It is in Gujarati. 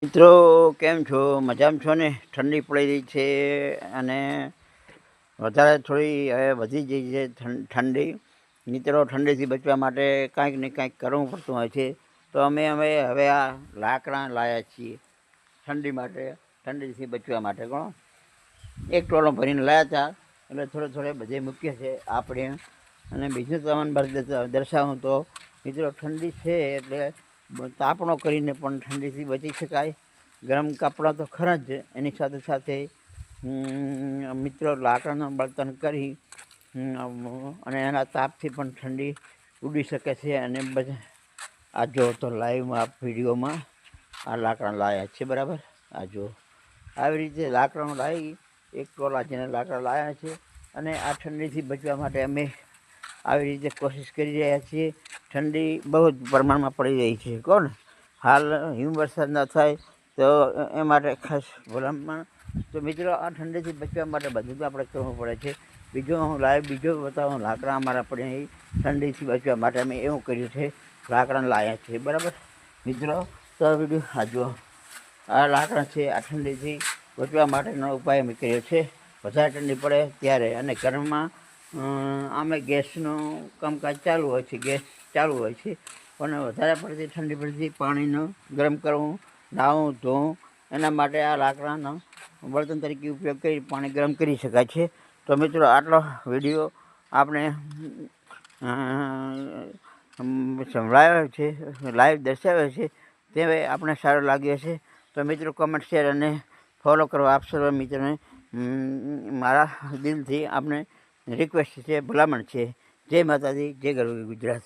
મિત્રો કેમ છો? મજામાં છો ને? ઠંડી પડી રહી છે અને વધારે થોડી હવે વધી ગઈ છે ઠંડી. મિત્રો ઠંડીથી બચવા માટે કાંઈક ને કાંઈક કરવું પડતું હોય છે. તો અમે હવે આ લાકડા લાવ્યા છીએ ઠંડીથી બચવા માટે. કોણ એક ટોલો ભરીને લાવ્યા હતા, એટલે થોડે બધે મૂકીએ છે આપણે. અને બીજું તમને દર્શાવું તો મિત્રો ઠંડી છે એટલે તાપણો કરીને પણ ઠંડીથી બચી શકાય. ગરમ કપડાં તો ખરા જ, એની સાથે સાથે મિત્રો લાકડાનું બળતણ કરી અને એના તાપથી પણ ઠંડી ઉડી શકે છે. અને આ જો તો લાઈવમાં વિડીયોમાં આ લાકડા લાવ્યા છે, બરાબર. આ જો આવી રીતે લાકડાનું લાવી એક ટોલા જેને લાકડા લાવ્યા છે. અને આ ઠંડીથી બચવા માટે અમે આવી રીતે કોશિશ કરી રહ્યા છીએ. ઠંડી બહુ જ પ્રમાણમાં પડી રહી છે. કોણ હાલ હિમવર્ષા ન થાય તો એ માટે ખાસ ભલામણ. તો મિત્રો આ ઠંડીથી બચવા માટે બધું તો આપણે કરવું પડે છે. બીજો બતાવું લાકડા અમારા પડે ઠંડીથી બચવા માટે અમે એવું કર્યું છે, લાકડા લાવ્યા છે, બરાબર મિત્રો. તો આ વિડીયો આજો આ લાકડા છે, આ ઠંડીથી બચવા માટેનો ઉપાય અમે કર્યો છે. વધારે ઠંડી પડે ત્યારે અને ઘરમાં અમે ગેસનું કામકાજ ચાલુ હોય છે, ગેસ ચાલુ હોય છે. પણ વધારે પડતી ઠંડી પડતી પાણીનું ગરમ કરવું, નાહવું ધોવું, એના માટે આ લાકડાનો બળતણ તરીકે ઉપયોગ કરી પાણી ગરમ કરી શકાય છે. તો મિત્રો આટલો વિડીયો આપણે સંભળાવ્યો છે, લાઈવ દર્શાવ્યો છે, તે આપણે સારો લાગ્યો છે. તો મિત્રો કમેન્ટ, શેર અને ફોલો કરવા આપ સર્વ મિત્રોને મારા દિલથી આપણે રિક્વેસ્ટ છે, ભલામણ છે. જય માતાજી, જય ગરવી ગુજરાત.